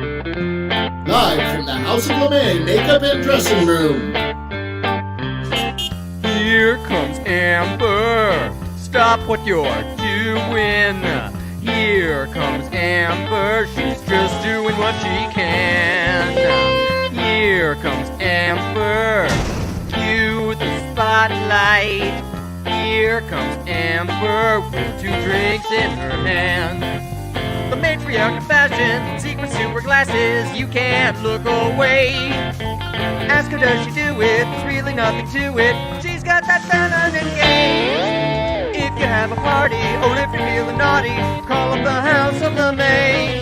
Live from the House of LeMay Makeup and Dressing Room. Here comes Amber. Stop what you're doing. Here comes Amber. She's just doing what she can. Here comes Amber. Cue the spotlight. Here comes Amber with 2 drinks in her hand. The matriarch of fashion, secret super glasses, you can't look away. Ask her, does she do it? There's really nothing to it. She's got that feminine gaze. If you have a party, or if you're feeling naughty, call up the House of LeMay.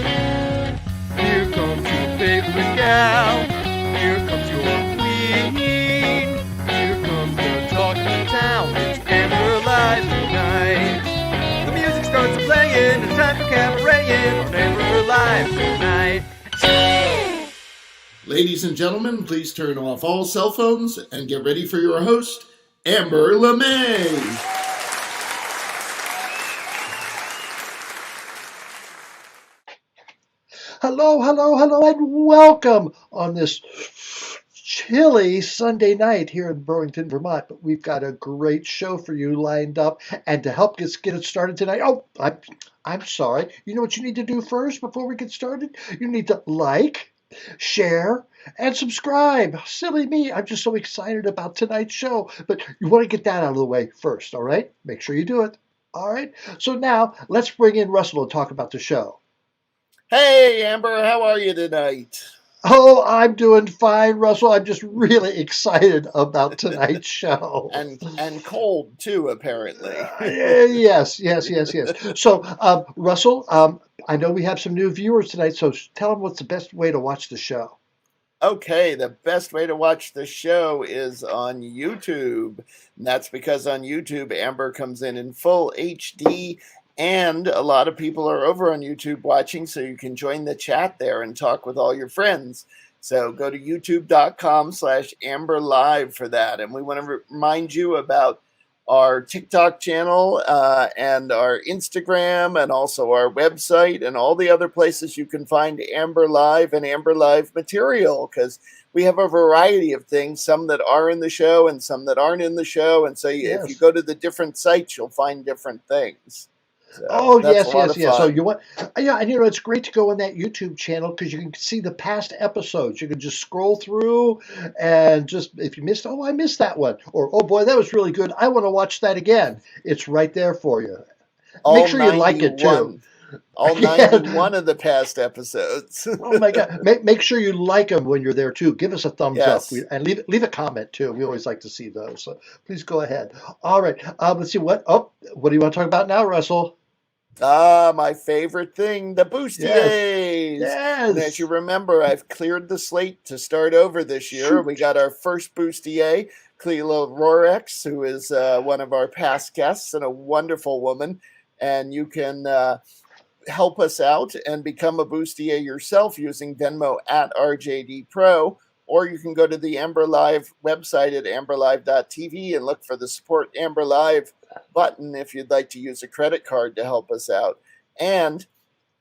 Here comes your favorite gal. Here comes your queen. Here comes the talk of the town. It's Amber Live tonight. The music starts playing. It's time for cabareting on Amber Live tonight. Ladies and gentlemen, please turn off all cell phones and get ready for your host, Amber LeMay. Hello, and welcome on this chilly Sunday night here in Burlington, Vermont. But we've got a great show for you lined up. And to help us get it started tonight, I'm sorry. You know what you need to do first before we get started? You need to like, share, and subscribe. Silly me. I'm just so excited about tonight's show. But you want to get that out of the way first, all right? Make sure you do it. All right? So now let's bring in Russell to talk about the show. Hey, Amber, how are you tonight? Oh, I'm doing fine, Russell. I'm just really excited about tonight's show. And cold, too, apparently. Yes. So, Russell, I know we have some new viewers tonight, so tell them what's the best way to watch the show. Okay, the best way to watch the show is on YouTube. And that's because on YouTube, Amber comes in full HD, and a lot of people are over on YouTube watching, so you can join the chat there and talk with all your friends. So go to youtube.com/Amber Live for that. And we want to remind you about our TikTok channel and our Instagram and also our website and all the other places you can find Amber Live and Amber Live material, because we have a variety of things, some that are in the show and some that aren't in the show. And so if you go to the different sites, you'll find different things. So yes. So you want, and it's great to go on that YouTube channel because you can see the past episodes. You can just scroll through and just, if you missed, I missed that one, or oh boy, that was really good, I want to watch that again. It's right there for you. Make sure you like it too. All 91 of the past episodes. Oh my God! Make sure you like them when you're there too. Give us a thumbs up and leave a comment too. We always like to see those. So please go ahead. All right. Let's see what do you want to talk about now, Russell? My favorite thing, the bustiers. Yes. And as you remember, I've cleared the slate to start over this year. Shoot. We got our first bustier, Cleo Rorex, who is one of our past guests and a wonderful woman. And you can help us out and become a bustier yourself using Venmo at RJD Pro, or you can go to the Amber Live website at amberlive.tv and look for the Support Amber Live button if you'd like to use a credit card to help us out. And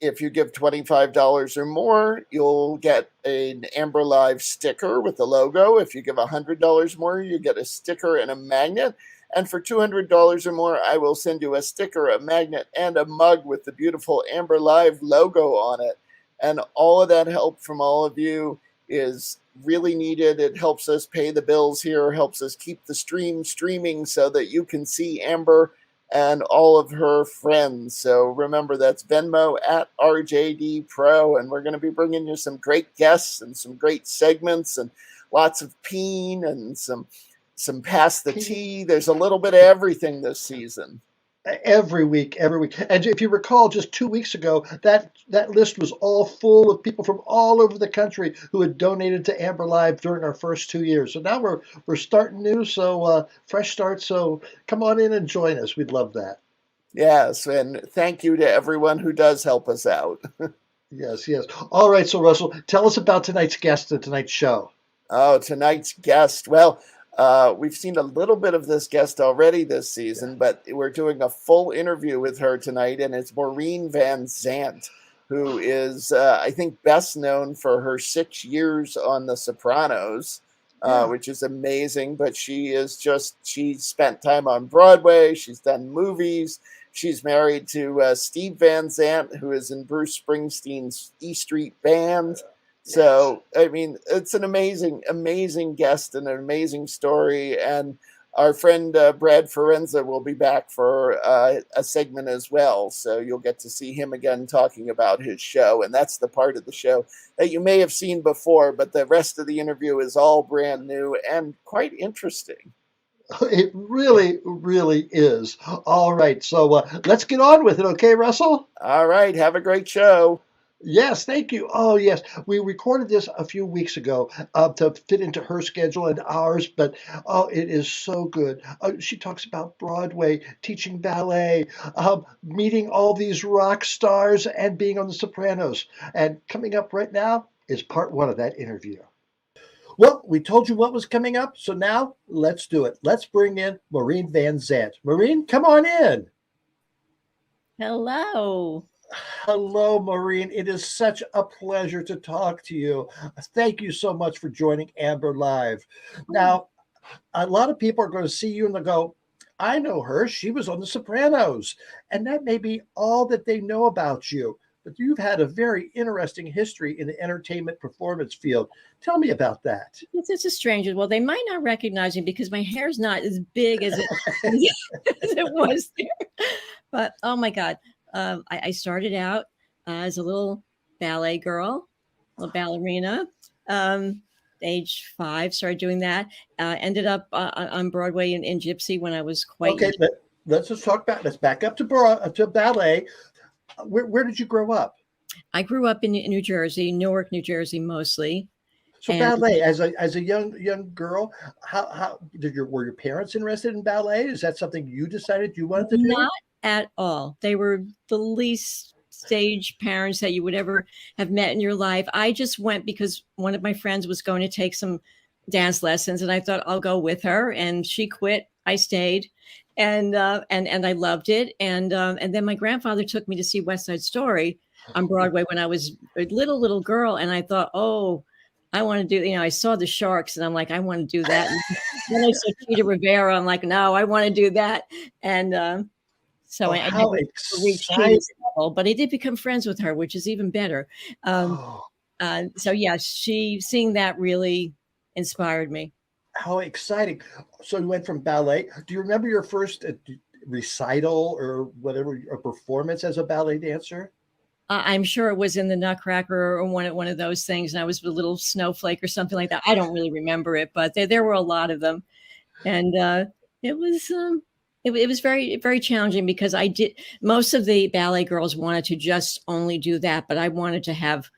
if you give $25 or more, you'll get an Amber Live sticker with the logo. If you give $100 more, you get a sticker and a magnet. And for $200 or more, I will send you a sticker, a magnet, and a mug with the beautiful Amber Live logo on it. And all of that help from all of you is really needed. It helps us pay the bills here, helps us keep the stream streaming so that you can see Amber and all of her friends. So remember, that's Venmo at RJD Pro. And we're going to be bringing you some great guests and some great segments and lots of Peen and some Pass the Tea. There's a little bit of everything this season. Every week. And if you recall, just 2 weeks ago, that list was all full of people from all over the country who had donated to Amber Live during our first 2 years. So now we're starting new, so fresh start. So come on in and join us. We'd love that. Yes, and thank you to everyone who does help us out. Yes. All right, so Russell, tell us about tonight's guest and tonight's show. Oh, tonight's guest. Well, we've seen a little bit of this guest already this season, but we're doing a full interview with her tonight, and it's Maureen Van Zandt. who is, I think, best known for her 6 years on The Sopranos, which is amazing. But she's spent time on Broadway. She's done movies. She's married to Steve Van Zandt, who is in Bruce Springsteen's E Street Band. So, I mean, it's an amazing, amazing guest and an amazing story. And our friend Brad Forenza will be back for a segment as well. So you'll get to see him again talking about his show. And that's the part of the show that you may have seen before, but the rest of the interview is all brand new and quite interesting. It really, really is. All right. So let's get on with it. Okay, Russell? All right. Have a great show. Yes, thank you. Oh, yes. We recorded this a few weeks ago to fit into her schedule and ours, but it is so good. She talks about Broadway, teaching ballet, meeting all these rock stars, and being on The Sopranos. And coming up right now is part one of that interview. Well, we told you what was coming up, so now let's do it. Let's bring in Maureen Van Zandt. Maureen, come on in. Hello. Hello, Maureen. It is such a pleasure to talk to you. Thank you so much for joining Amber Live. Now, a lot of people are going to see you and they'll go, I know her. She was on The Sopranos. And that may be all that they know about you. But you've had a very interesting history in the entertainment performance field. Tell me about that. It's a strange one. Well, they might not recognize me because my hair's not as big as it was there. But, oh, my God. I started out as a little ballet girl, a little ballerina. Age 5, started doing that. Ended up on Broadway in Gypsy when I was quite okay. Let's just talk about. Let's back up to ballet. Where did you grow up? I grew up in New Jersey, Newark, New Jersey, mostly. So ballet, as a young girl, how were your parents interested in ballet? Is that something you decided you wanted to do? Not at all. They were the least stage parents that you would ever have met in your life. I just went because one of my friends was going to take some dance lessons, and I thought I'll go with her. And she quit. I stayed, and I loved it. And then my grandfather took me to see West Side Story on Broadway when I was a little girl, and I thought, oh, I want to do. I saw the Sharks, and I'm like, I want to do that. And then I saw Cheetah Rivera. I'm like, no, I want to do that. And so I never reached Cheetah's level, but I did become friends with her, which is even better. So yeah, seeing that really inspired me. How exciting! So you went from ballet. Do you remember your first recital or whatever, a performance as a ballet dancer? I'm sure it was in the Nutcracker or one of those things, and I was a little snowflake or something like that. I don't really remember it, but there were a lot of them, and it was very, very challenging because most of the ballet girls wanted to just only do that, but I wanted to have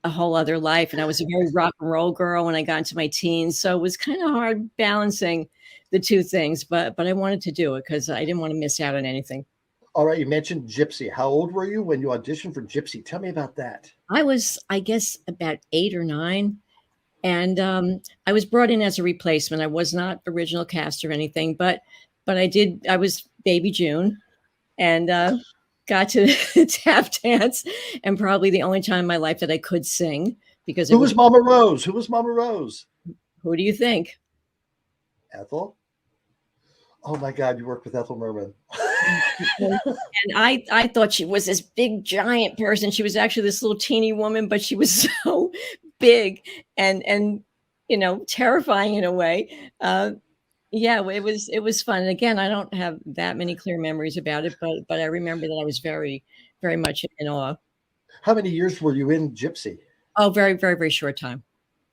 a whole other life. And I was a very rock and roll girl when I got into my teens. So it was kind of hard balancing the two things, but I wanted to do it because I didn't want to miss out on anything. All right. You mentioned Gypsy. How old were you when you auditioned for Gypsy? Tell me about that. I was, I guess, about 8 or 9. And I was brought in as a replacement. I was not original cast or anything, but I was Baby June and got to tap dance, and probably the only time in my life that I could sing because Who was Mama Rose? Who was Mama Rose? Who do you think? Ethel? Oh my God, you worked with Ethel Merman. And I thought she was this big giant person. She was actually this little teeny woman, but she was so big and terrifying in a way. Yeah, it was fun. And again, I don't have that many clear memories about it, but I remember that I was very, very much in awe. How many years were you in Gypsy? Oh, very, very, very short time.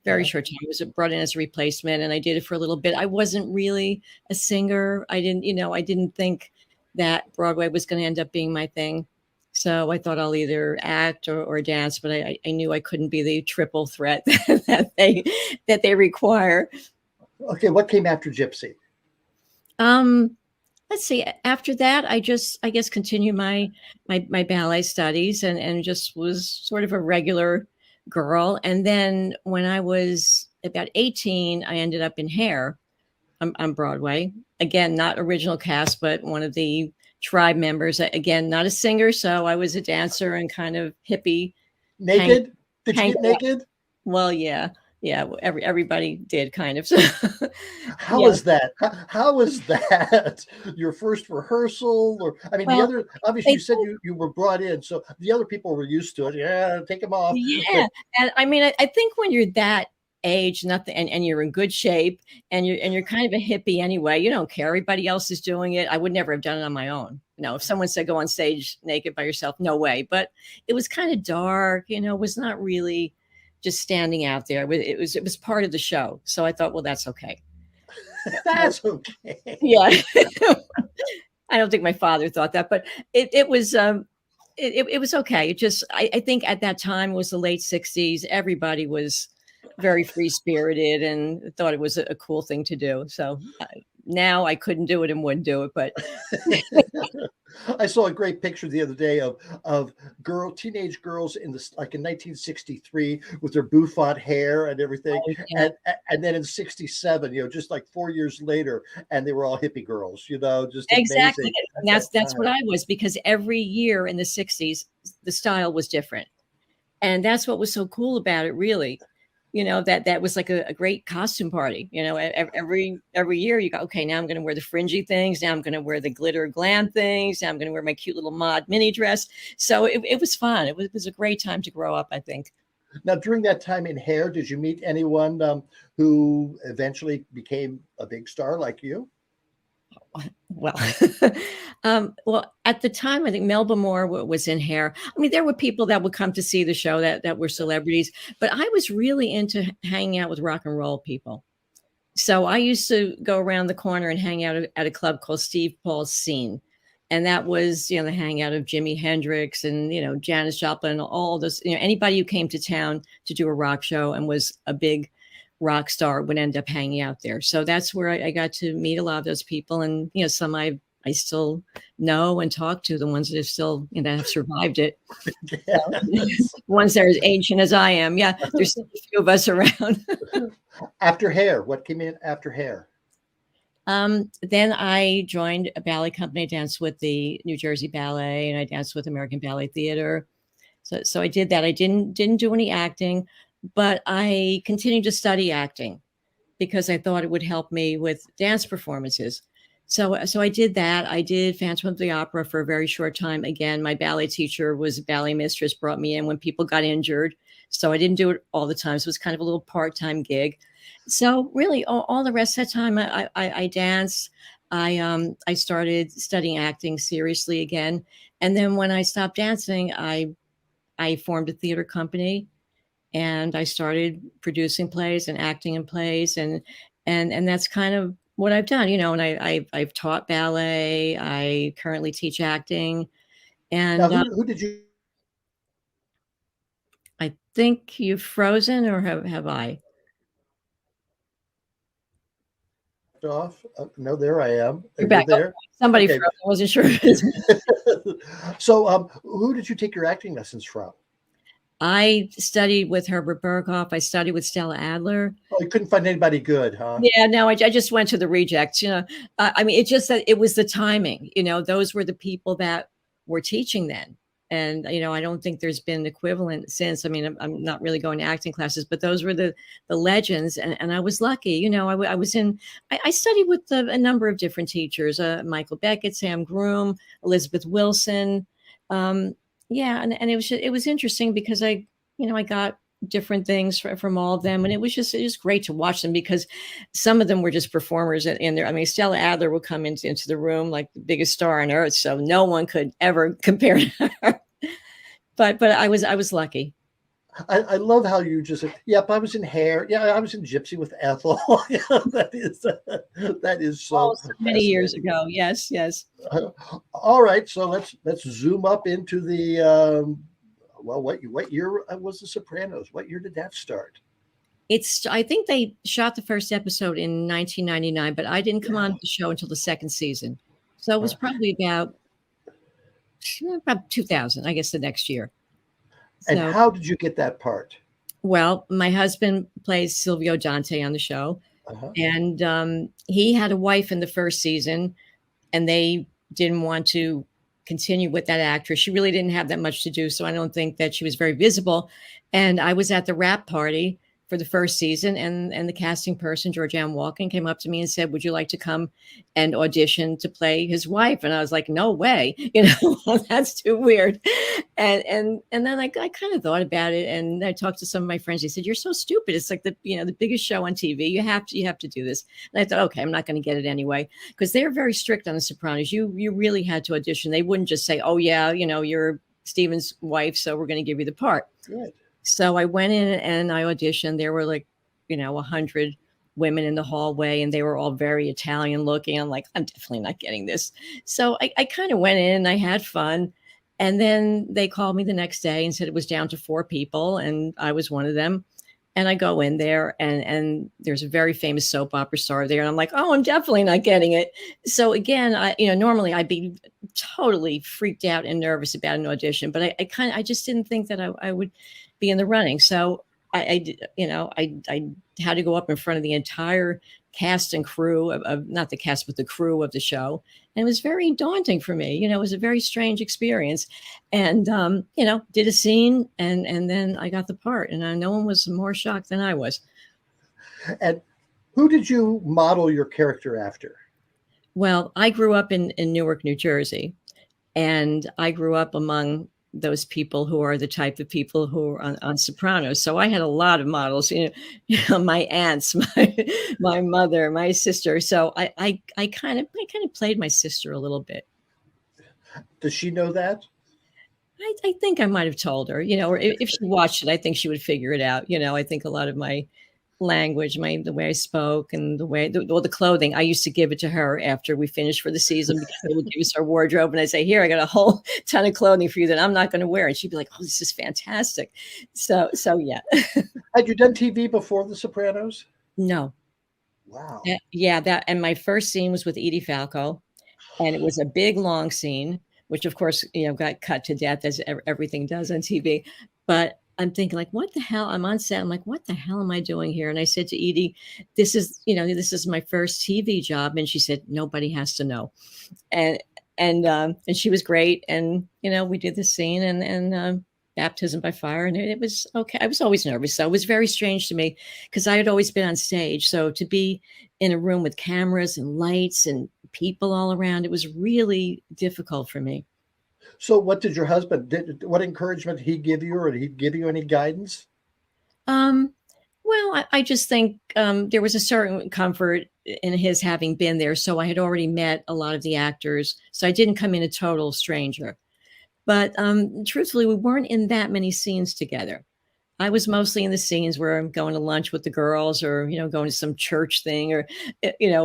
Very short time. I was brought in as a replacement, and I did it for a little bit. I wasn't really a singer. I didn't think that Broadway was going to end up being my thing. So I thought I'll either act or dance, but I knew I couldn't be the triple threat that they require. Okay, what came after Gypsy? Let's see. After that, I guess continued my ballet studies and just was sort of a regular girl. And then when I was about 18, I ended up in Hair on Broadway. Again, not original cast, but one of the tribe members. Again, not a singer, so I was a dancer and kind of hippie. Naked? Did you hang get naked? Well, yeah. Everybody did kind of. So, How yeah. was that? How was that? Your first rehearsal, or I mean, the Well, other obviously you said you were brought in, so the other people were used to it. Yeah, take them off. yeah, and I mean, I think when you're that age, nothing, and you're in good shape, and you're kind of a hippie anyway, you don't care. Everybody else is doing it. I would never have done it on my own. If someone said go on stage naked by yourself, no way. But it was kind of dark. It was not really just standing out there. It was part of the show. So I thought, well, that's okay. That's okay. Yeah. I don't think my father thought that, but it was it was okay. It just I think at that time it was the late 60s. Everybody was very free spirited and thought it was a cool thing to do. So now I couldn't do it and wouldn't do it, but I saw a great picture the other day of teenage girls in like in 1963 with their bouffant hair and everything, and then in 67, just like 4 years later, and they were all hippie girls, just exactly. amazing. That's what I was, because every year in the 60s the style was different, and that's what was so cool about it, really. That was like a great costume party. Every year you go, okay, now I'm going to wear the fringy things. Now I'm going to wear the glitter glam things. Now I'm going to wear my cute little mod mini dress. So it was fun. It was a great time to grow up, I think. Now, during that time in hair, did you meet anyone who eventually became a big star like you? Well, well, at the time, I think Melba Moore was in hair. I mean, there were people that would come to see the show that were celebrities, but I was really into hanging out with rock and roll people. So I used to go around the corner and hang out at a club called Steve Paul's Scene. And that was, the hangout of Jimi Hendrix and, Janis Joplin, all those, anybody who came to town to do a rock show and was a big rock star would end up hanging out there. So that's where I got to meet a lot of those people. And, some I still know and talk to, the ones that have still, that have survived it. Ones that are as ancient as I am. Yeah, there's still a few of us around. After hair, what came in after hair? Then I joined a ballet company, danced with the New Jersey Ballet, and I danced with American Ballet Theater. So I did that. I didn't do any acting, but I continued to study acting because I thought it would help me with dance performances. So I did that. I did Phantom of the Opera for a very short time. Again, my ballet teacher was a ballet mistress, brought me in when people got injured. So I didn't do it all the time. So it was kind of a little part-time gig. So really all the rest of the time I danced. I started studying acting seriously again. And then when I stopped dancing, I formed a theater company. And I started producing plays and acting in plays, and that's kind of what I've done, and I've taught ballet. I currently teach acting, and now, who did you? I think you've frozen, or have I? Off? No, there I am. You're back. There. Oh, somebody okay. froze. I wasn't sure. So, who did you take your acting lessons from? I studied with Herbert Berghoff. I studied with Stella Adler. Oh, you couldn't find anybody good, huh? Yeah, no, I just went to the rejects. I mean, it's just that it was the timing. Those were the people that were teaching then. And, I don't think there's been an equivalent since. I mean, I'm not really going to acting classes, but those were the legends. And I was lucky. I studied with a number of different teachers, Michael Beckett, Sam Groom, Elizabeth Wilson. Yeah, and it was interesting because I got different things from all of them, and it was just great to watch them because some of them were just performers in there. I mean, Stella Adler would come into the room like the biggest star on earth, so no one could ever compare to her. But I was lucky. I love how you just said, yep, I was in hair. Yeah, I was in Gypsy with Ethel. that is so many years ago. Yes. All right, so let's zoom up into the what year was The Sopranos? What year did that start? I think they shot the first episode in 1999, but I didn't come on the show until the second season. So it was probably about 2000, I guess, the next year. And how did you get that part? Well, my husband plays Silvio Dante on the show, and he had a wife in the first season, and they didn't want to continue with that actress. She really didn't have that much to do, so I don't think that she was very visible. And I was at the wrap party for the first season, and the casting person, Georgianne Walken, came up to me and said, "Would you like to come and audition to play his wife?" And I was like, "No way, that's too weird." And then I kind of thought about it, and I talked to some of my friends. They said, "You're so stupid. It's like the biggest show on TV. You have to do this." And I thought, okay, I'm not going to get it anyway, because they're very strict on The Sopranos. You really had to audition. They wouldn't just say, "Oh yeah, you're Steven's wife, so we're going to give you the part." Good. So I went in and I auditioned. There were 100 women in the hallway, and they were all very Italian looking. I'm like, I'm definitely not getting this. So I kind of went in, I had fun. And then they called me the next day and said it was down to 4 people, and I was one of them. And I go in there, and there's a very famous soap opera star there. And I'm like, oh, I'm definitely not getting it. So again, normally I'd be totally freaked out and nervous about an audition, but I just didn't think that I would be in the running. So I had to go up in front of the entire cast and crew of not the cast, but the crew of the show. And it was very daunting for me. It was a very strange experience. And, did a scene, and then I got the part. And no one was more shocked than I was. And who did you model your character after? Well, I grew up in Newark, New Jersey. And I grew up among those people who are the type of people who are on Sopranos. So I had a lot of models, my aunts, my mother, my sister. So I kind of played my sister a little bit. Does she know that? I think I might have told her, or if she watched it, I think she would figure it out. I think a lot of my language, the way I spoke, and the clothing, I used to give it to her after we finished for the season, because they would give us our wardrobe, and I'd say, "Here, I got a whole ton of clothing for you that I'm not going to wear," and she'd be like, "Oh, this is fantastic." So yeah. Had you done TV before The Sopranos? No. Wow. Yeah, and my first scene was with Edie Falco, and it was a big long scene, which of course got cut to death, as everything does on TV. But I'm thinking, like, what the hell? I'm on set. I'm like, what the hell am I doing here? And I said to Edie, this is my first TV job. And she said, nobody has to know. And she was great. And, we did the scene and baptism by fire. And it was okay. I was always nervous. So it was very strange to me, because I had always been on stage. So to be in a room with cameras and lights and people all around, it was really difficult for me. So what did your husband, what encouragement did he give you, or did he give you any guidance? Well, I just think there was a certain comfort in his having been there. So I had already met a lot of the actors. So I didn't come in a total stranger. But truthfully, we weren't in that many scenes together. I was mostly in the scenes where I'm going to lunch with the girls, or, going to some church thing, or,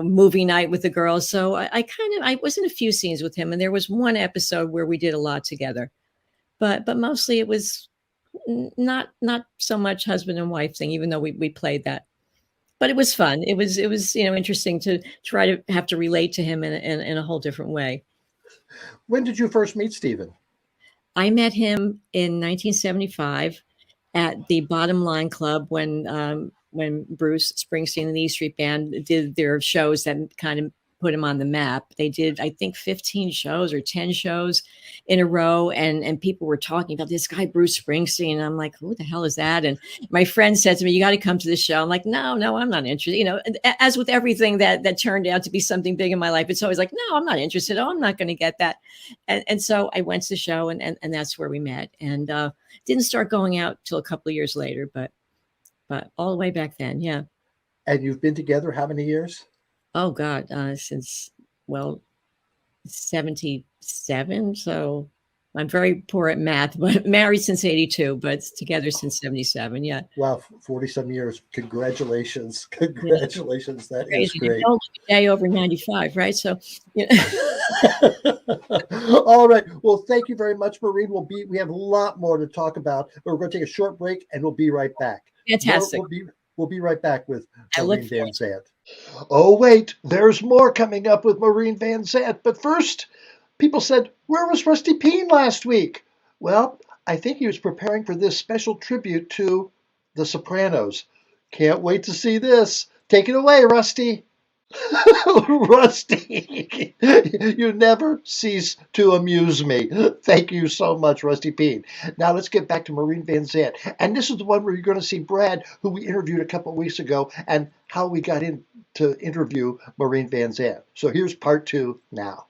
movie night with the girls. So I was in a few scenes with him. And there was one episode where we did a lot together, but mostly it was not so much husband and wife thing, even though we played that. But it was fun. It was interesting to try to have to relate to him in a whole different way. When did you first meet Steven? I met him in 1975. At the Bottom Line Club, when Bruce Springsteen and the E Street Band did their shows that kind of put him on the map. They did, I think, 15 shows or 10 shows in a row, and people were talking about this guy, Bruce Springsteen. And I'm like, who the hell is that? And my friend said to me, you got to come to the show. I'm like, no, I'm not interested. As with everything that turned out to be something big in my life, it's always like, no, I'm not interested. Oh, I'm not going to get that. And so I went to the show, and that's where we met. And didn't start going out till a couple of years later, but all the way back then, yeah. And you've been together how many years? Oh God, since 77. So I'm very poor at math, but married since 82, but together since 77. Yeah. Wow, 40-some years. Congratulations. Congratulations. That is great. Don't look a day over 95, right? So all right. Well, thank you very much, Maureen. We have a lot more to talk about, but we're going to take a short break, and we'll be right back. Fantastic. We'll be right back with Maureen Van Zandt. Oh, wait, there's more coming up with Maureen Van Zandt. But first, people said, where was Rusty Peen last week? Well, I think he was preparing for this special tribute to The Sopranos. Can't wait to see this. Take it away, Rusty. Rusty, you never cease to amuse me. Thank you so much, Rusty Peen. Now let's get back to Maureen Van Zandt. And this is the one where you're going to see Brad, who we interviewed a couple of weeks ago, and how we got in to interview Maureen Van Zandt. So here's part 2 now.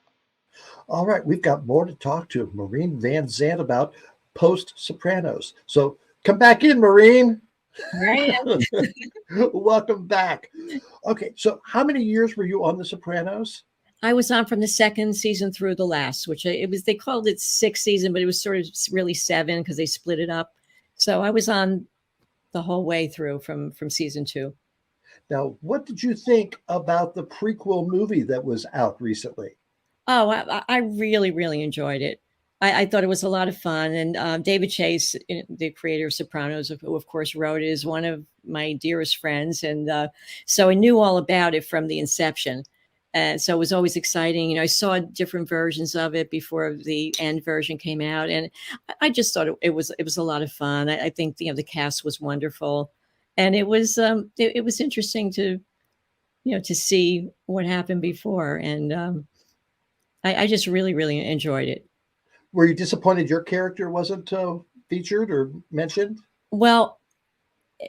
All right, we've got more to talk to Maureen Van Zandt about post Sopranos. So come back in, Maureen. Right. Welcome back. Okay, so how many years were you on The Sopranos? I was on from the second season through the last, which it was, they called it 6th season, but it was sort of really 7 because they split it up. So I was on the whole way through from season 2. Now, what did you think about the prequel movie that was out recently? Oh, I really, really enjoyed it. I thought it was a lot of fun. And David Chase, the creator of Sopranos, who of course wrote it, is one of my dearest friends. And so I knew all about it from the inception. And so it was always exciting. You know, I saw different versions of it before the end version came out. And I just thought it was a lot of fun. I think, the cast was wonderful. And it was interesting to, to see what happened before. And I just really, really enjoyed it. Were you disappointed your character wasn't featured or mentioned? Well,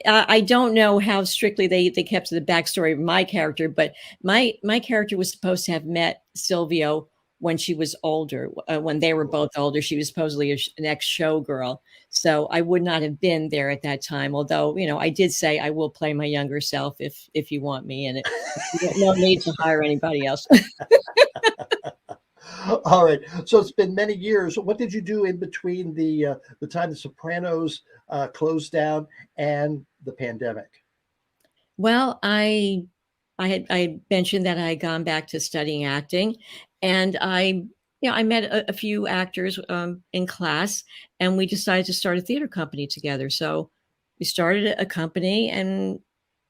I don't know how strictly they kept to the backstory of my character, but my character was supposed to have met Silvio when she was older. When they were both older, she was supposedly an ex-showgirl. So I would not have been there at that time. Although, I did say I will play my younger self if you want me in it. No need to hire anybody else. All right. So it's been many years. What did you do in between the time The Sopranos closed down and the pandemic? Well, I had mentioned that I had gone back to studying acting, and I met a few actors in class, and we decided to start a theater company together. So we started a company and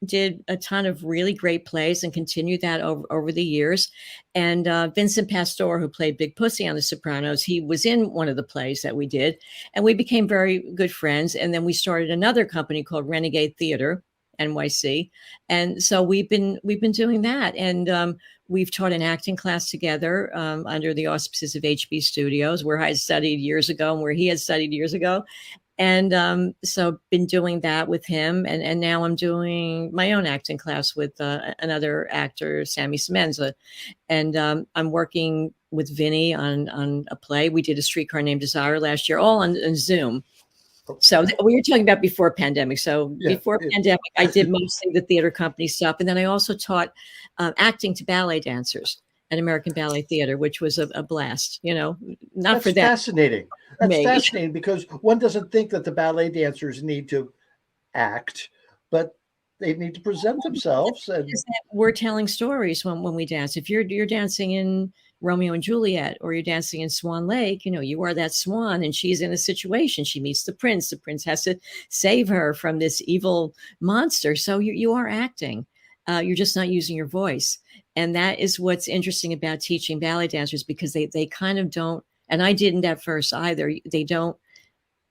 did a ton of really great plays and continued that over the years. And Vincent Pastore, who played Big Pussy on The Sopranos, he was in one of the plays that we did, and we became very good friends. And then we started another company called Renegade Theater, NYC. And so we've been doing that. And we've taught an acting class together under the auspices of HB Studios, where I had studied years ago and where he had studied years ago. And so been doing that with him. And now I'm doing my own acting class with another actor, Sammy Semenza. And I'm working with Vinny on a play. We did A Streetcar Named Desire last year, all on Zoom. So we were talking about before pandemic. So before pandemic, I did mostly the theater company stuff. And then I also taught acting to ballet dancers at American Ballet Theater, which was a blast, not That's for that. Fascinating. That's fascinating because one doesn't think that the ballet dancers need to act, but they need to present themselves. And we're telling stories when we dance. If you're dancing in Romeo and Juliet, or you're dancing in Swan Lake, you are that swan, and she's in a situation. She meets the prince. The prince has to save her from this evil monster. So you are acting. You're just not using your voice. And that is what's interesting about teaching ballet dancers, because they kind of don't, and I didn't at first either. They don't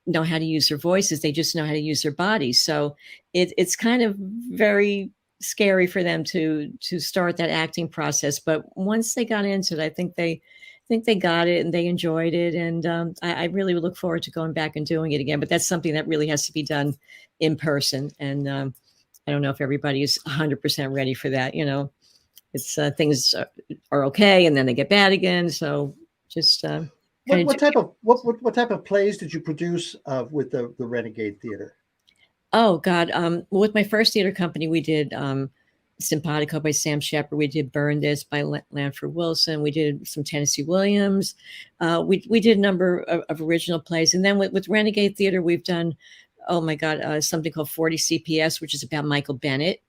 know how to use their voices. They just know how to use their bodies. So it's kind of very scary for them to start that acting process. But once they got into it, I think they got it and they enjoyed it. And I really look forward to going back and doing it again. But that's something that really has to be done in person. And I don't know if everybody is 100% ready for that. It's things are okay, and then they get bad again. So just what type of plays did you produce with the Renegade Theater? Oh God, with my first theater company, we did Simpatico by Sam Shepard. We did Burn This by Lanford Wilson. We did some Tennessee Williams. We did a number of original plays, and then with Renegade Theater, we've done, oh my God, something called 40 CPS, which is about Michael Bennett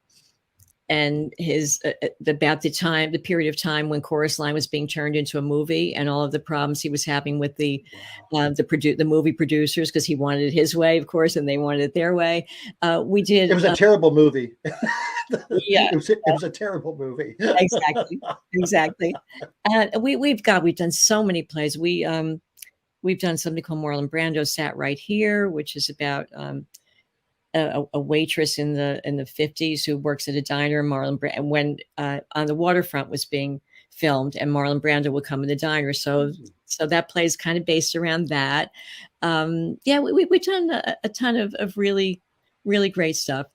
and his about the period of time when Chorus Line was being turned into a movie, and all of the problems he was having with the movie producers, because he wanted it his way, of course, and they wanted it their way. We did. It was a terrible movie. Yeah, it was a terrible movie. Exactly. We've done so many plays. We've done something called Marlon Brando Sat Right Here, which is about a waitress in the 50s who works at a diner. And when On the Waterfront was being filmed, and Marlon Brando would come in the diner. So that play is kind of based around that. We've done a ton of really, really great stuff.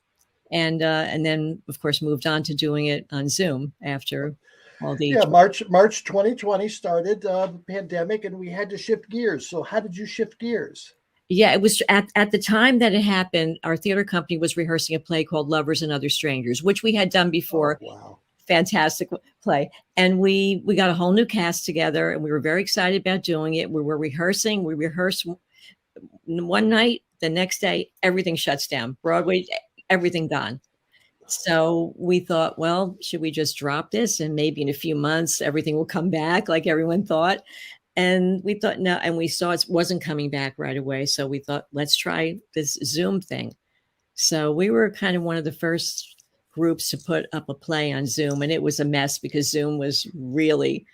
And then, of course, moved on to doing it on Zoom after all the... Yeah, March 2020 started the pandemic, and we had to shift gears. So how did you shift gears? Yeah, it was at the time that it happened, our theater company was rehearsing a play called Lovers and Other Strangers, which we had done before. Oh, wow. Fantastic play. And we got a whole new cast together, and we were very excited about doing it. We were rehearsing. We rehearsed one night. The next day, everything shuts down. Broadway, everything gone. So we thought, well, should we just drop this, and maybe in a few months everything will come back like everyone thought? And we thought no, and we saw it wasn't coming back right away. So we thought, let's try this Zoom thing. So we were kind of one of the first groups to put up a play on Zoom, and it was a mess because Zoom was really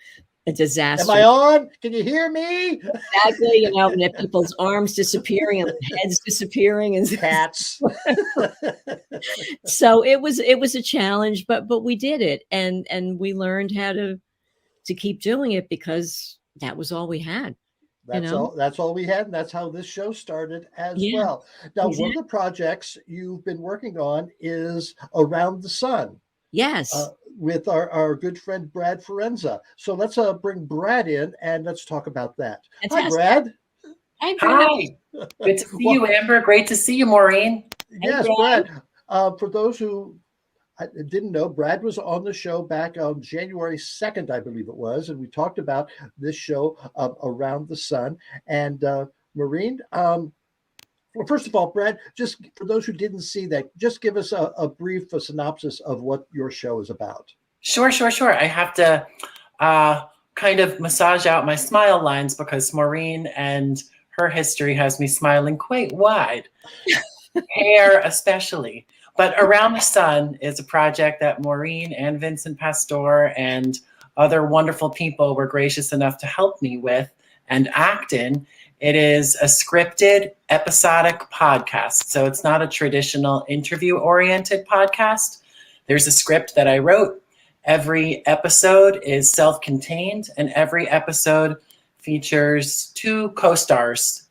a disaster. Am I on? Can you hear me? Exactly. And people's arms disappearing and heads disappearing and Cats. So it was a challenge, but we did it, and we learned how to keep doing it because that was all we had. That's all we had, and that's how this show started as well. Now, exactly. One of the projects you've been working on is Around the Sun. Yes. With our good friend Brad Forenza. So let's bring Brad in and let's talk about that. Fantastic. Hi, Brad. Hi, Brad. Hi. Good to see you, Amber. Great to see you, Maureen. Yes, Brad. For those who didn't know, Brad was on the show back on January 2nd, I believe it was, and we talked about this show, Around the Sun. And Maureen, well, first of all, Brad, just for those who didn't see that, just give us a brief synopsis of what your show is about. Sure. I have to kind of massage out my smile lines because Maureen and her history has me smiling quite wide, hair especially. But Around the Sun is a project that Maureen and Vincent Pastore and other wonderful people were gracious enough to help me with and act in. It is a scripted episodic podcast. So it's not a traditional interview-oriented podcast. There's a script that I wrote. Every episode is self-contained, and every episode features two co-stars.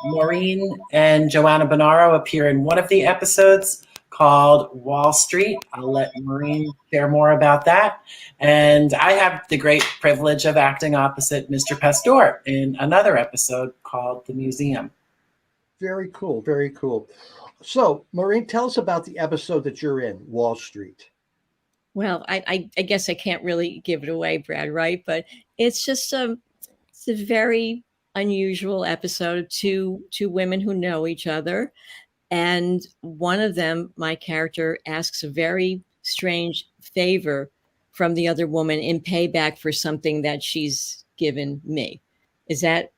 Maureen and Joanna Bonaro appear in one of the episodes called Wall Street. I'll let Maureen share more about that. And I have the great privilege of acting opposite Mr. Pastore in another episode called The Museum. Very cool, very cool. So, Maureen, tell us about the episode that you're in, Wall Street. Well, I guess I can't really give it away, Brad, right? But it's just it's a very unusual episode of two women who know each other. And one of them, my character, asks a very strange favor from the other woman in payback for something that she's given me. Is that?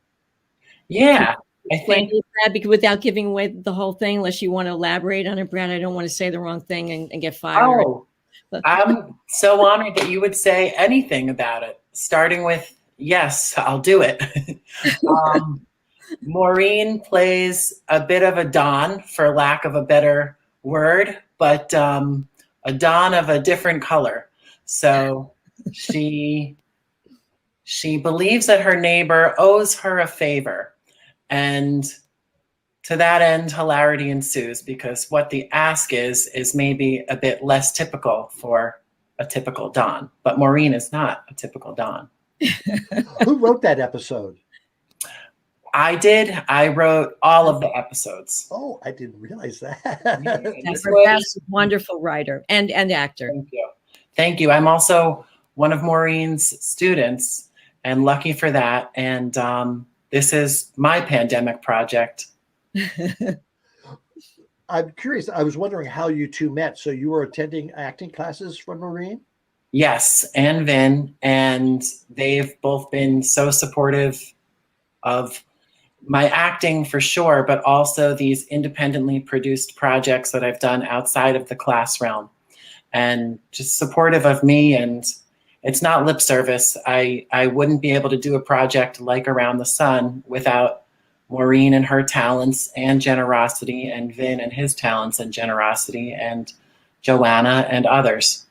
Yeah, I think that, because without giving away the whole thing, unless you want to elaborate on it, Brad, I don't want to say the wrong thing and get fired. Oh, I'm so honored that you would say anything about it, starting with, yes, I'll do it. Maureen plays a bit of a Don, for lack of a better word, but a Don of a different color. So she believes that her neighbor owes her a favor. And to that end, hilarity ensues because what the ask is maybe a bit less typical for a typical Don. But Maureen is not a typical Don. Who wrote that episode? I did. I wrote all of the episodes. Oh, I didn't realize that. That's a wonderful writer and actor. Thank you. Thank you. I'm also one of Maureen's students and lucky for that. And this is my pandemic project. I'm curious. I was wondering how you two met. So you were attending acting classes from Maureen? Yes, and Vin. And they've both been so supportive of my acting for sure, but also these independently produced projects that I've done outside of the class realm, and just supportive of me. And it's not lip service. I wouldn't be able to do a project like Around the Sun without Maureen and her talents and generosity, and Vin and his talents and generosity, and Joanna and others.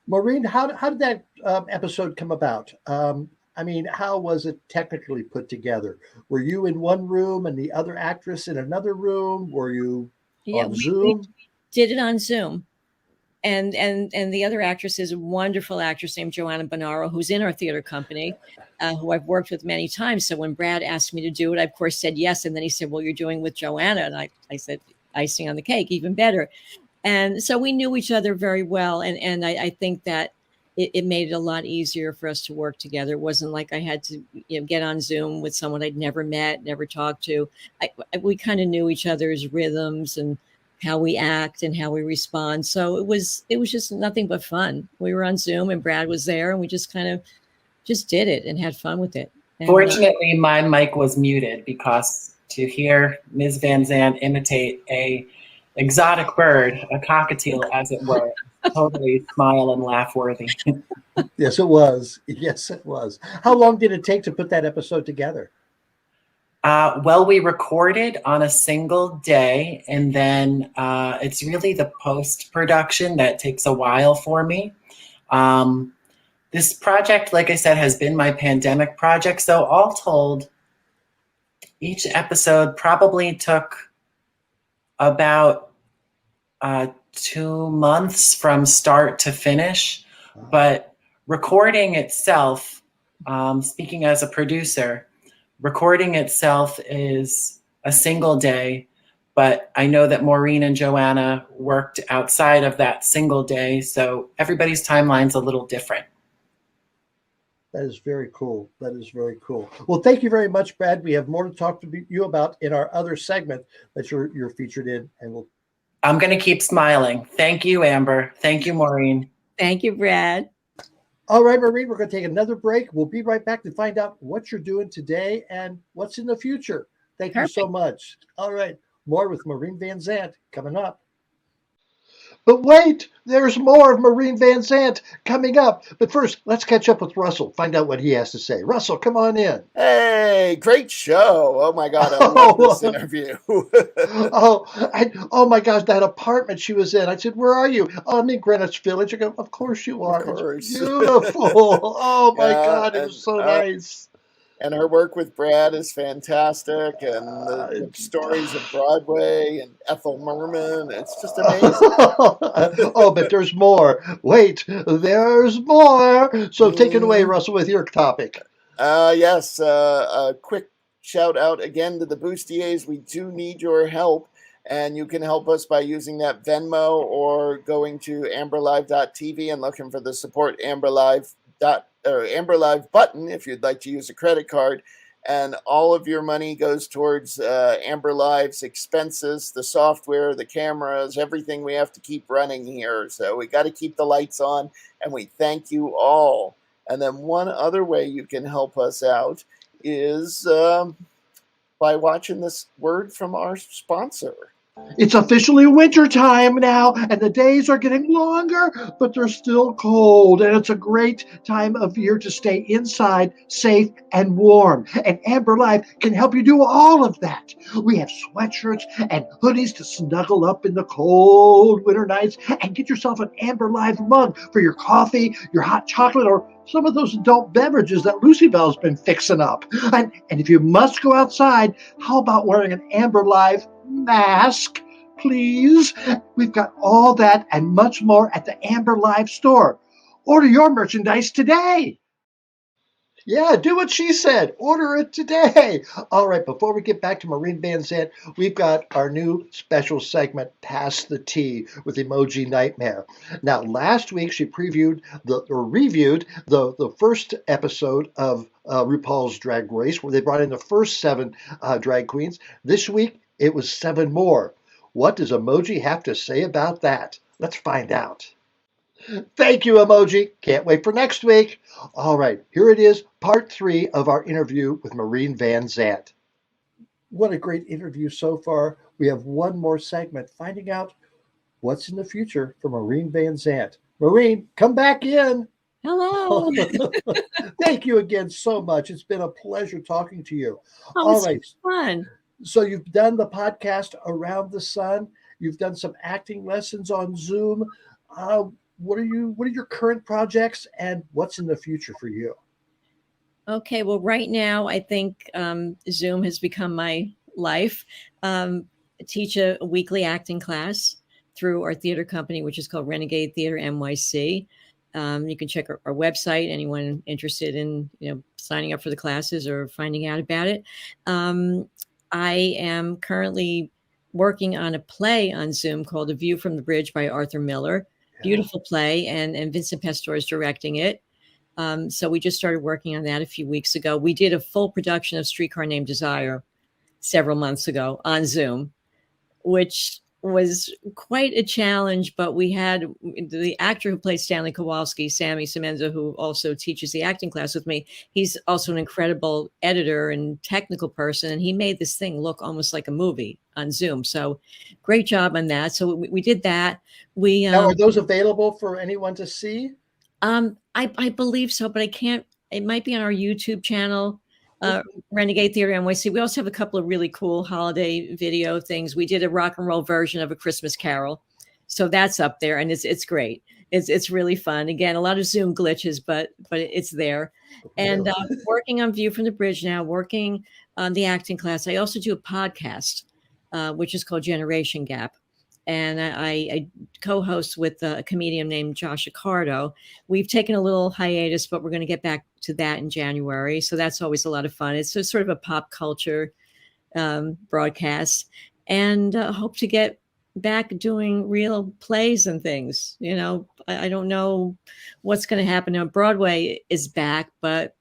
Maureen, how did that episode come about? I mean, how was it technically put together? Were you in one room and the other actress in another room? Were you on Zoom? We did it on Zoom. And the other actress is a wonderful actress named Joanna Bonaro, who's in our theater company, who I've worked with many times. So when Brad asked me to do it, I of course said yes. And then he said, well, you're doing with Joanna. And I said, icing on the cake, even better. And so we knew each other very well. And I think that it made it a lot easier for us to work together. It wasn't like I had to get on Zoom with someone I'd never met, never talked to. We kind of knew each other's rhythms and how we act and how we respond. So it was just nothing but fun. We were on Zoom and Brad was there and we just kind of just did it and had fun with it. And, fortunately, my mic was muted because to hear Ms. Van Zandt imitate a exotic bird, a cockatiel as it were, totally smile and laugh worthy. Yes, it was. Yes, it was. How long did it take to put that episode together? Well, we recorded on a single day, and then it's really the post-production that takes a while for me. This project, like I said, has been my pandemic project. So all told, each episode probably took about 2 months from start to finish. But recording itself, speaking as a producer, recording itself is a single day, but I know that Maureen and Joanna worked outside of that single day, so everybody's timeline's a little different. That is very cool. That is very cool. Well, thank you very much, Brad. We have more to talk to you about in our other segment that you're featured in, and I'm going to keep smiling. Thank you, Amber. Thank you, Maureen. Thank you, Brad. All right, Maureen, we're going to take another break. We'll be right back to find out what you're doing today and what's in the future. Thank you so much. All right, more with Maureen Van Zandt coming up. But wait, there's more of Maureen Van Zandt coming up. But first, let's catch up with Russell, find out what he has to say. Russell, come on in. Hey, great show. Oh, my God. I love this interview. Oh, my gosh, that apartment she was in. I said, where are you? Oh, I'm in Greenwich Village. I go, of course you are. Of course. It's beautiful. Oh, my God, it was so nice. And her work with Brad is fantastic. And the stories of Broadway and Ethel Merman, it's just amazing. Oh, but there's more. Wait, there's more. So take it away, Russell, with your topic. Yes, a quick shout out again to the Bustiers. We do need your help. And you can help us by using that Venmo or going to amberlive.tv and looking for the support Amber Live button if you'd like to use a credit card. And all of your money goes towards Amber Live's expenses, the software, the cameras, everything we have to keep running here. So we got to keep the lights on, and we thank you all. And then one other way you can help us out is by watching this word from our sponsor. It's officially winter time now, and the days are getting longer, but they're still cold, and it's a great time of year to stay inside, safe, and warm. And Amber Live can help you do all of that. We have sweatshirts and hoodies to snuggle up in the cold winter nights, and get yourself an Amber Live mug for your coffee, your hot chocolate, or some of those adult beverages that Lucy Bell's been fixing up. And if you must go outside, how about wearing an Amber Live mask, please? We've got all that and much more at the Amber Live store. Order your merchandise today. Yeah, do what she said. Order it today. All right, before we get back to Maureen Van Zandt, we've got our new special segment, Pass the Tea, with Emoji Nightmare. Now, last week she reviewed the first episode of RuPaul's Drag Race, where they brought in the first 7 drag queens. This week, it was 7 more. What does Emoji have to say about that? Let's find out. Thank you, Emoji. Can't wait for next week. All right, here it is, part 3 of our interview with Maureen Van Zandt. What a great interview so far. We have one more segment, finding out what's in the future for Maureen Van Zandt. Maureen, come back in. Hello. Thank you again so much. It's been a pleasure talking to you. Oh, All it's right. fun. So you've done the podcast Around the Sun. You've done some acting lessons on Zoom. What are your current projects, and what's in the future for you? Okay, well, right now I think Zoom has become my life. I teach a weekly acting class through our theater company, which is called Renegade Theater NYC. You can check our website. Anyone interested in signing up for the classes or finding out about it. I am currently working on a play on Zoom called A View from the Bridge by Arthur Miller. Yeah. Beautiful play, and Vincent Pastore is directing it. So we just started working on that a few weeks ago. We did a full production of Streetcar Named Desire several months ago on Zoom, which was quite a challenge, but we had the actor who played Stanley Kowalski, Sammy Semenza, who also teaches the acting class with me. He's also an incredible editor and technical person, and he made this thing look almost like a movie on Zoom. So great job on that. So we did that. Now, are those available for anyone to see? I believe so, but I can't. It might be on our YouTube channel, Renegade Theater NYC. We also have a couple of really cool holiday video things. We did a rock and roll version of A Christmas Carol, so that's up there, and it's great. It's really fun. Again, a lot of Zoom glitches, but it's there. And working on View from the Bridge now. Working on the acting class. I also do a podcast, which is called Generation Gap. And I co-host with a comedian named Josh Accardo. We've taken a little hiatus, but we're going to get back to that in January. So that's always a lot of fun. It's sort of a pop culture broadcast, and hope to get back doing real plays and things. I don't know what's going to happen. Now, Broadway is back, but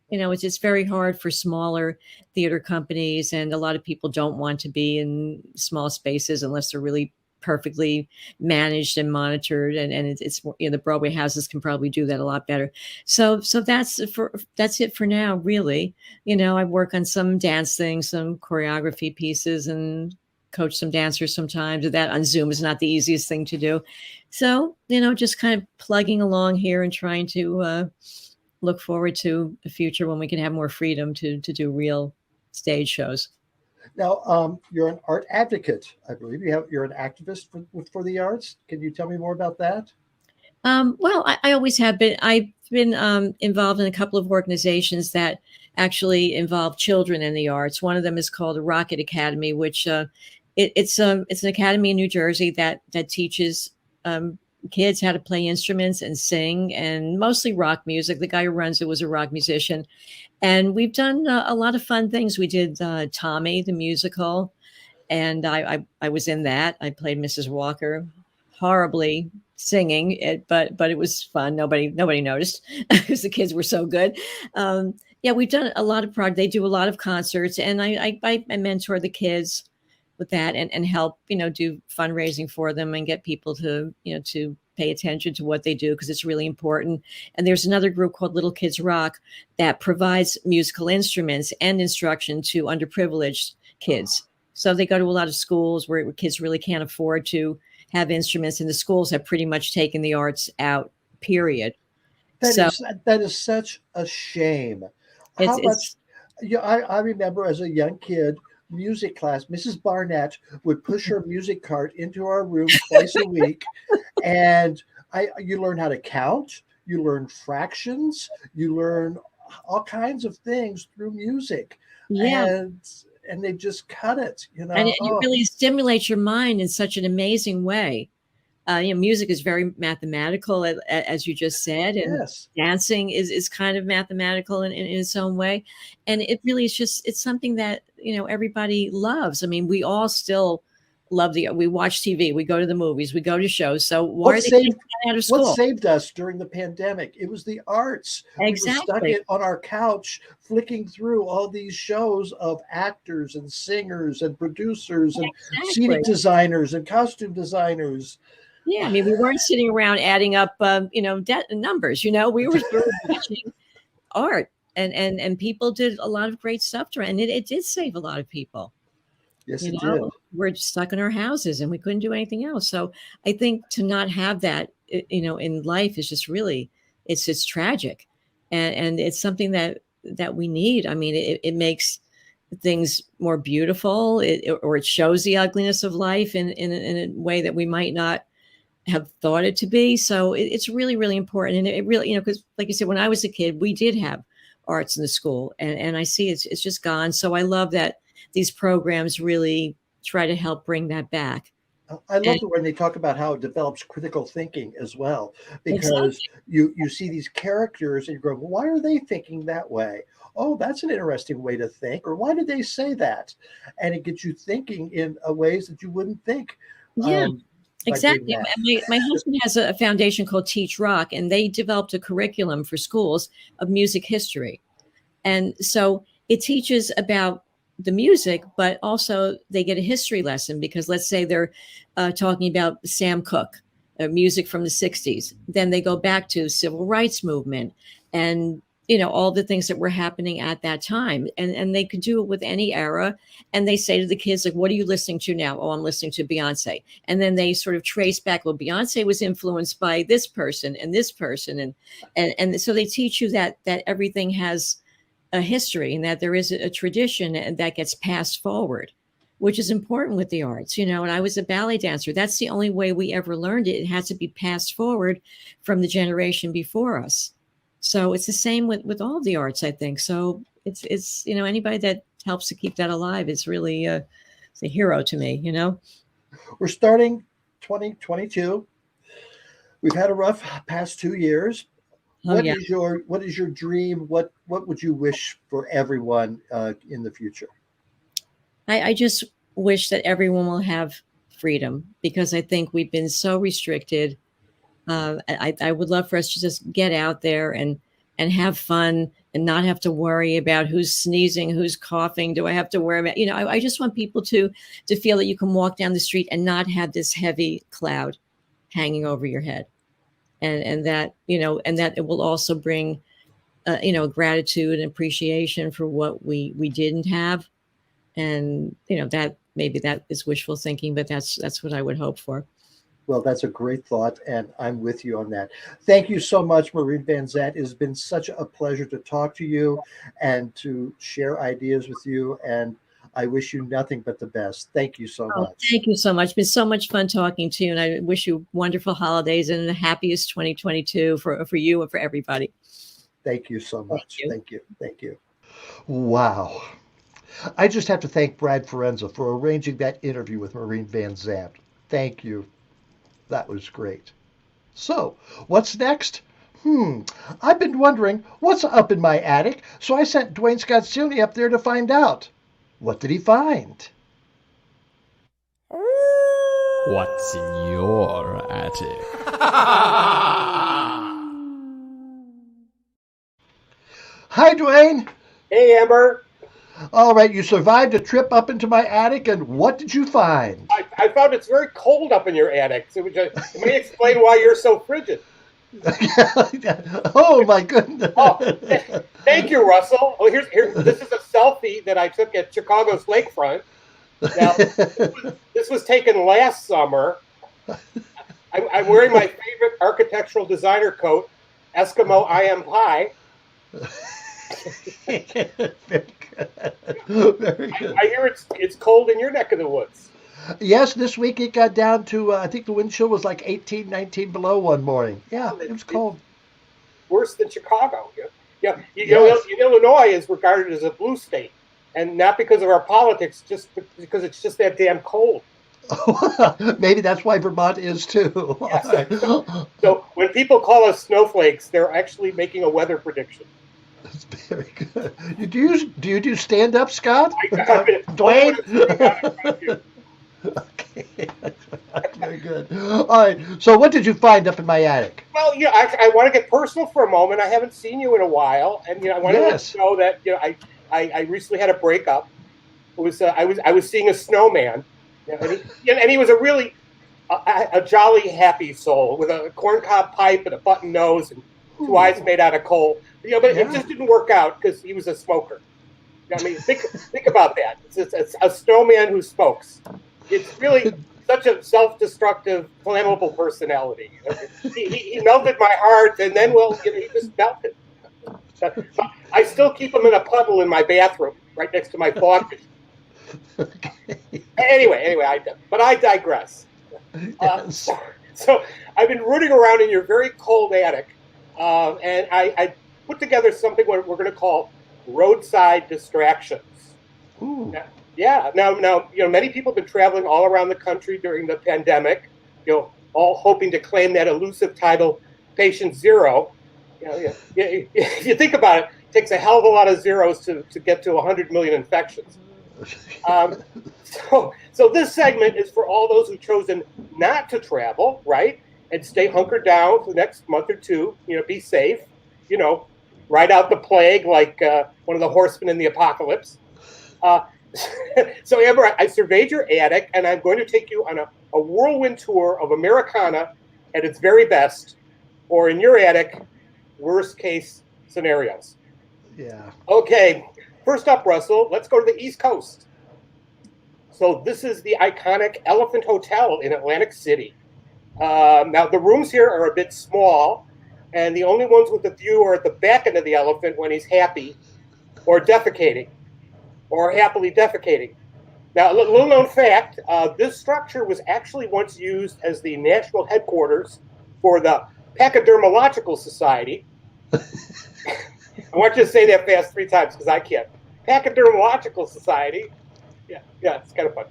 it's just very hard for smaller theater companies, and a lot of people don't want to be in small spaces unless they're really perfectly managed and monitored, and it's the Broadway houses can probably do that a lot better. So that's it for now, really. I work on some dance things, some choreography pieces, and coach some dancers sometimes. That on Zoom is not the easiest thing to do. So just kind of plugging along here and trying to look forward to a future when we can have more freedom to do real stage shows. Now, you're an art advocate, I believe. You're an activist for the arts. Can you tell me more about that? Well, I always have been. I've been involved in a couple of organizations that actually involve children in the arts. One of them is called the Rockit Academy, which it's an academy in New Jersey that teaches kids how to play instruments and sing, and mostly rock music. The guy who runs it was a rock musician. And we've done a lot of fun things. We did Tommy, the musical, and I was in that. I played Mrs. Walker, horribly singing it, but it was fun. Nobody noticed because the kids were so good. Yeah, we've done a lot of They do a lot of concerts, and I mentor the kids with that and help do fundraising for them and get people to to pay attention to what they do, because it's really important. And there's another group called Little Kids Rock that provides musical instruments and instruction to underprivileged kids. So they go to a lot of schools where kids really can't afford to have instruments, and the schools have pretty much taken the arts out, period. That is such a shame. I remember as a young kid, music class, Mrs. Barnett would push her music cart into our room twice a week, and you learn how to count, you learn fractions, you learn all kinds of things through music. Yeah. And they just cut it, And it really stimulates your mind in such an amazing way. Music is very mathematical, as you just said, and yes. Dancing is kind of mathematical in its own way. And it really is it's something that, everybody loves. I mean, we all still love we watch TV, we go to the movies, we go to shows. So why are they getting out of school? What saved us during the pandemic? It was the arts. Exactly. We were stuck on our couch, flicking through all these shows of actors and singers and producers and scenic designers and costume designers. Yeah, I mean, we weren't sitting around adding up, numbers. We were watching art, and people did a lot of great stuff and it did save a lot of people. Yes, it did. We're stuck in our houses and we couldn't do anything else. So I think to not have that, in life is just really, it's tragic, and it's something that we need. I mean, it makes things more beautiful, or it shows the ugliness of life in a way that we might not have thought it to be. So it's really, really important. And it really, because like you said, when I was a kid, we did have arts in the school, and I see it's just gone. So I love that these programs really try to help bring that back. I love it when they talk about how it develops critical thinking as well, because you see these characters and you go, well, why are they thinking that way? Oh, that's an interesting way to think. Or why did they say that? And it gets you thinking in ways that you wouldn't think. Yeah. Exactly. My husband has a foundation called Teach Rock, and they developed a curriculum for schools of music history. And so it teaches about the music, but also they get a history lesson, because let's say they're talking about Sam Cooke, music from the 60s. Then they go back to civil rights movement and all the things that were happening at that time. And they could do it with any era. And they say to the kids, like, what are you listening to now? Oh, I'm listening to Beyonce. And then they sort of trace back, well, Beyonce was influenced by this person and this person. And so they teach you that everything has a history, and that there is a tradition and that gets passed forward, which is important with the arts, and I was a ballet dancer. That's the only way we ever learned it. It had to be passed forward from the generation before us. So it's the same with all of the arts, I think. So it's anybody that helps to keep that alive is really it's a hero to me. We're starting 2022. We've had a rough past 2 years. What is your dream? What would you wish for everyone in the future? I just wish that everyone will have freedom, because I think we've been so restricted. I would love for us to just get out there and have fun and not have to worry about who's sneezing, who's coughing. Do I have to worry about, I just want people to feel that you can walk down the street and not have this heavy cloud hanging over your head. And that, and that it will also bring, gratitude and appreciation for what we didn't have. And, that maybe that is wishful thinking, but that's what I would hope for. Well, that's a great thought, and I'm with you on that. Thank you so much, Maureen Van Zandt. It has been such a pleasure to talk to you and to share ideas with you, and I wish you nothing but the best. Thank you so much. Thank you so much. It's been so much fun talking to you, and I wish you wonderful holidays and the happiest 2022 for you and for everybody. Thank you so much. Thank you. Wow. I just have to thank Brad Forenza for arranging that interview with Maureen Van Zandt. Thank you. That was great. So, what's next? I've been wondering what's up in my attic, so I sent Duane Scott Cerny up there to find out. What did he find? What's in your attic? Hi, Duane. Hey, Amber. All right, you survived a trip up into my attic, and what did you find? I found it's very cold up in your attic. So it may explain why you're so frigid. Oh, my goodness. Thank you, Russell. Oh, here. This is a selfie that I took at Chicago's lakefront. Now, this was taken last summer. I'm wearing my favorite architectural designer coat, Eskimo I Am Pie. Very good. I hear it's cold in your neck of the woods. Yes, this week it got down to, I think the wind chill was like 18, 19 below one morning. Yeah, it was cold. Worse than Chicago. Yeah. Illinois is regarded as a blue state, and not because of our politics, just because it's just that damn cold. Maybe that's why Vermont is too. Yes. So when people call us snowflakes, they're actually making a weather prediction. That's very good. Do you do stand up, Scott? Duane? Okay, that's very good. All right. So, what did you find up in my attic? Well, I want to get personal for a moment. I haven't seen you in a while, and I want to let you know that I recently had a breakup. It was I was seeing a snowman, and he was a really a jolly, happy soul with a corncob pipe and a button nose and two eyes made out of coal. But it just didn't work out because he was a smoker. I mean, think about that. It's a snowman who smokes. It's really such a self-destructive, flammable personality. He melted my heart, and then, he just melted. I still keep him in a puddle in my bathroom, right next to my fog machine. Okay. Anyway, I digress. Yes. So I've been rooting around in your very cold attic, and I put together something what we're going to call Roadside Distractions. Ooh. Yeah. Now, many people have been traveling all around the country during the pandemic, all hoping to claim that elusive title, Patient Zero. If you think about it, it takes a hell of a lot of zeros to get to 100 million infections. So this segment is for all those who've chosen not to travel, right, and stay hunkered down for the next month or two. Be safe. Ride out the plague like one of the horsemen in the apocalypse. So Amber, I surveyed your attic, and I'm going to take you on a whirlwind tour of Americana at its very best, or in your attic, worst case scenarios. Yeah. Okay, first up, Russell, let's go to the East Coast. So this is the iconic Elephant Hotel in Atlantic City. Now, the rooms here are a bit small, and the only ones with a view are at the back end of the elephant when he's happy or defecating, or happily defecating. Now, a little known fact, this structure was actually once used as the national headquarters for the Pachydermological Society. I want you to say that fast 3 times because I can't. Pachydermological Society. Yeah, it's kind of fun.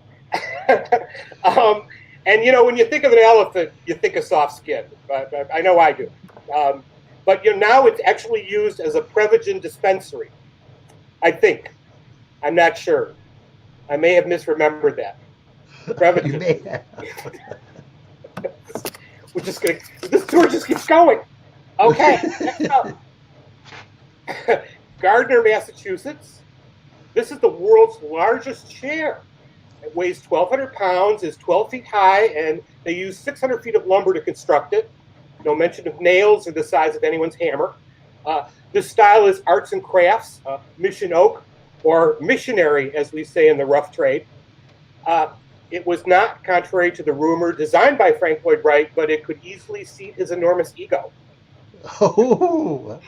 And when you think of an elephant, you think of soft skin. I know I do. But now it's actually used as a Prevagen dispensary. I think. I'm not sure. I may have misremembered that. Prevagen. You may have. We're just gonna. This tour just keeps going. Okay. Next up. Gardner, Massachusetts. This is the world's largest chair. It weighs 1,200 pounds, is 12 feet high, and they use 600 feet of lumber to construct it. No mention of nails or the size of anyone's hammer. This style is arts and crafts, mission oak, or missionary, as we say in the rough trade. It was not, contrary to the rumor, designed by Frank Lloyd Wright, but it could easily seat his enormous ego. Oh,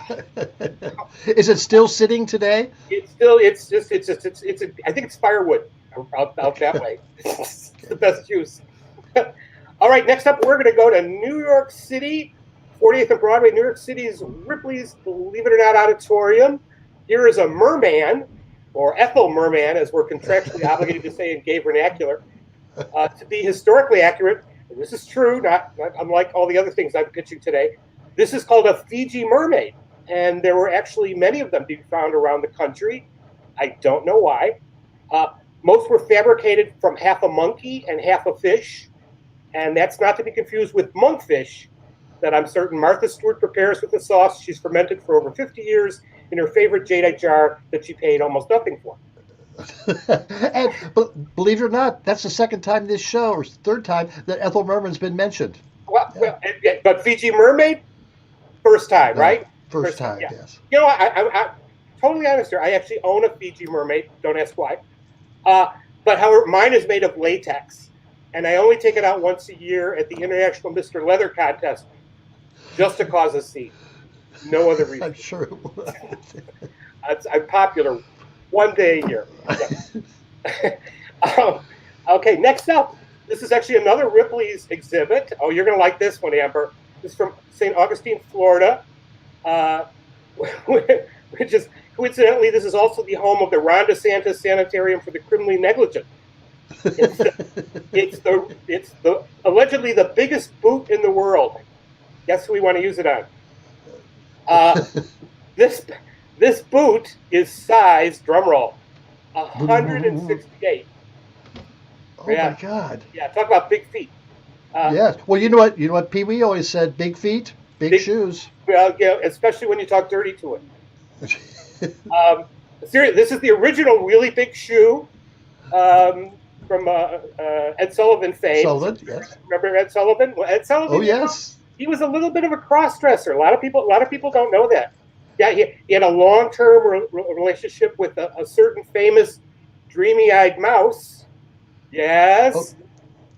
is it still sitting today? I think it's firewood out that way. It's the best use. All right, next up, we're going to go to New York City, 40th and Broadway, New York City's Ripley's Believe It or Not Auditorium. Here is a merman, or Ethel Merman, as we're contractually obligated to say in gay vernacular. To be historically accurate, and this is true, not unlike all the other things I'm pitching today, this is called a Fiji mermaid, and there were actually many of them being found around the country. I don't know why. Most were fabricated from half a monkey and half a fish, and that's not to be confused with monkfish that I'm certain Martha Stewart prepares with the sauce she's fermented for over 50 years in her favorite jadeite jar that she paid almost nothing for. And believe it or not, that's the second time this show, or third time, that Ethel Merman's been mentioned. But Fiji mermaid, first time, right? First time, yeah. Yes. I'm totally honest here. I actually own a Fiji mermaid. Don't ask why. But however, mine is made of latex, and I only take it out once a year at the International Mr. Leather Contest, just to cause a scene. No other reason. I'm sure it was. I'm popular one day a year. Yeah. Okay, next up. This is actually another Ripley's exhibit. Oh, you're going to like this one, Amber. This is from St. Augustine, Florida, which is, coincidentally, this is also the home of the Ron DeSantis Sanitarium for the Criminally Negligent. It's the allegedly the biggest boot in the world. Guess who we want to use it on? This boot is size, drumroll, 168. Oh my God! Yeah, talk about big feet. Yes. Well, you know what Pee Wee always said: big feet, big shoes. Well, yeah, especially when you talk dirty to it. This is the original really big shoe from Ed Sullivan fame. Sullivan, yes. Remember Ed Sullivan? Well, Ed Sullivan. Oh yes. He was a little bit of a cross-dresser. A lot of people don't know that. Yeah, he had a long-term relationship with a certain famous dreamy-eyed mouse. Yes.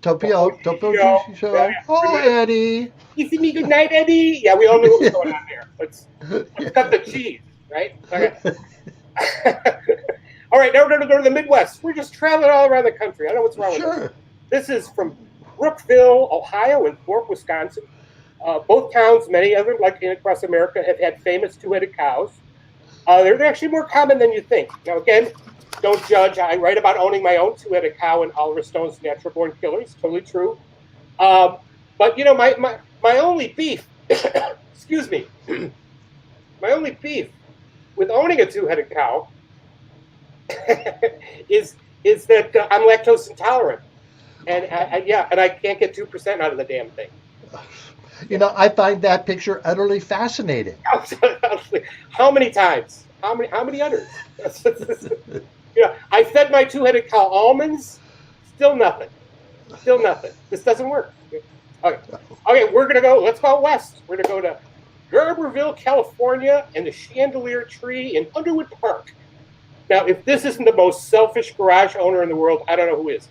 Topio show. Oh, Eddie. Kissy me goodnight, Eddie. Yeah, we all knew what was going on there. Let's cut the cheese, right? Okay. All right, now we're going to go to the Midwest. We're just traveling all around the country. I don't know what's wrong with this. This is from Brookville, Ohio, and Thorpe, Wisconsin. Both towns, many of them, like across America, have had famous two-headed cows. They're actually more common than you think. Now, again, don't judge. I write about owning my own two-headed cow in Oliver Stone's Natural Born Killers. Totally true. But, you know, my only beef, excuse me, my only beef with owning a two-headed cow is that I'm lactose intolerant. And I can't get 2% out of the damn thing. You know, I find that picture utterly fascinating. How many times? How many others? You know, I fed my two-headed cow almonds. Still nothing. This doesn't work. Okay, let's go west. We're gonna go to Garberville, California, and the chandelier tree in Underwood Park. Now, if this isn't the most selfish garage owner in the world, I don't know who is.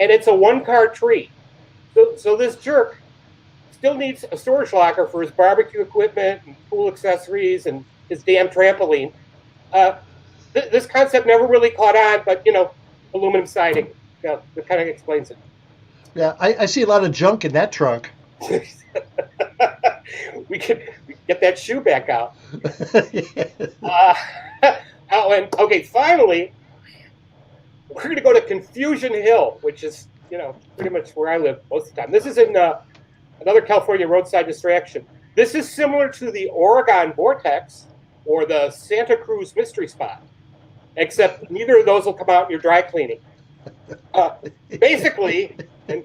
And it's a one-car tree. So this jerk still needs a storage locker for his barbecue equipment and pool accessories and his damn trampoline. This concept never really caught on, but, you know, aluminum siding, that kind of explains it. Yeah, I see a lot of junk in that trunk. we can get that shoe back out. Okay, finally, we're going to go to Confusion Hill, which is, you know, pretty much where I live most of the time. This is in another California roadside distraction. This is similar to the Oregon Vortex or the Santa Cruz Mystery Spot, except neither of those will come out in your dry cleaning. Basically, and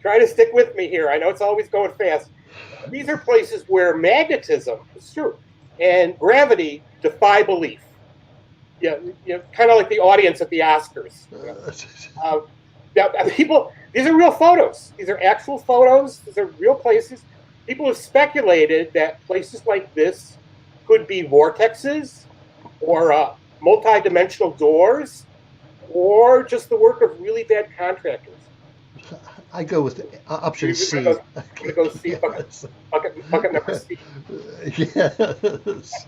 try to stick with me here. I know it's always going fast. These are places where magnetism is true and gravity defy belief. Yeah, you know, kind of like the audience at the Oscars. People, these are real photos. These are actual photos. These are real places. People have speculated that places like this could be vortexes or multi-dimensional doors or just the work of really bad contractors. I go with option C. I'm going to go C, bucket number C. Yes.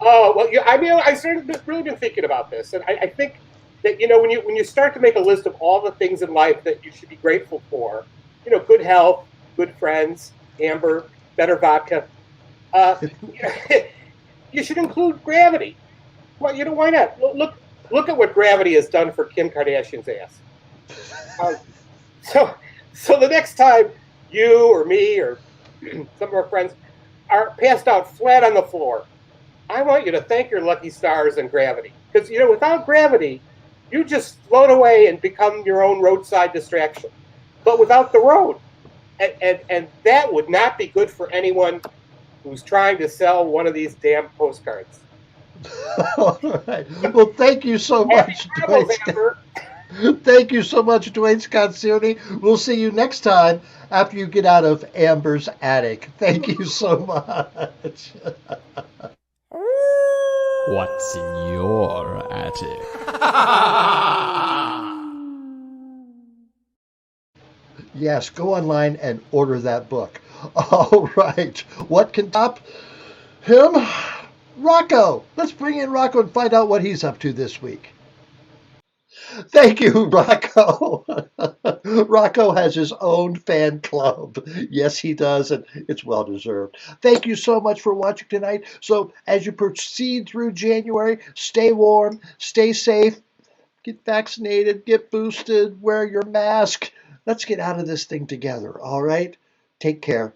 Oh, well, yeah, I mean, I started really been thinking about this, and I think that, you know, when you start to make a list of all the things in life that you should be grateful for, you know, good health, good friends, Amber, better vodka, you should include gravity. Well, you know, why not? Look at what gravity has done for Kim Kardashian's ass. So the next time you or me or some of our friends are passed out flat on the floor, I want you to thank your lucky stars and gravity. Because, you know, without gravity, you just float away and become your own roadside distraction. But without the road. And that would not be good for anyone who's trying to sell one of these damn postcards. All right. Well, thank you so much, Duane. Thank you so much, Duane Scott Cerny. We'll see you next time after you get out of Amber's attic. Thank you so much. What's in your attic? Yes, go online and order that book. All right. What can top him? Rocco. Let's bring in Rocco and find out what he's up to this week. Thank you, Rocco. Rocco has his own fan club. Yes, he does, and it's well deserved. Thank you so much for watching tonight. So as you proceed through January, stay warm, stay safe, get vaccinated, get boosted, wear your mask. Let's get out of this thing together, all right? Take care.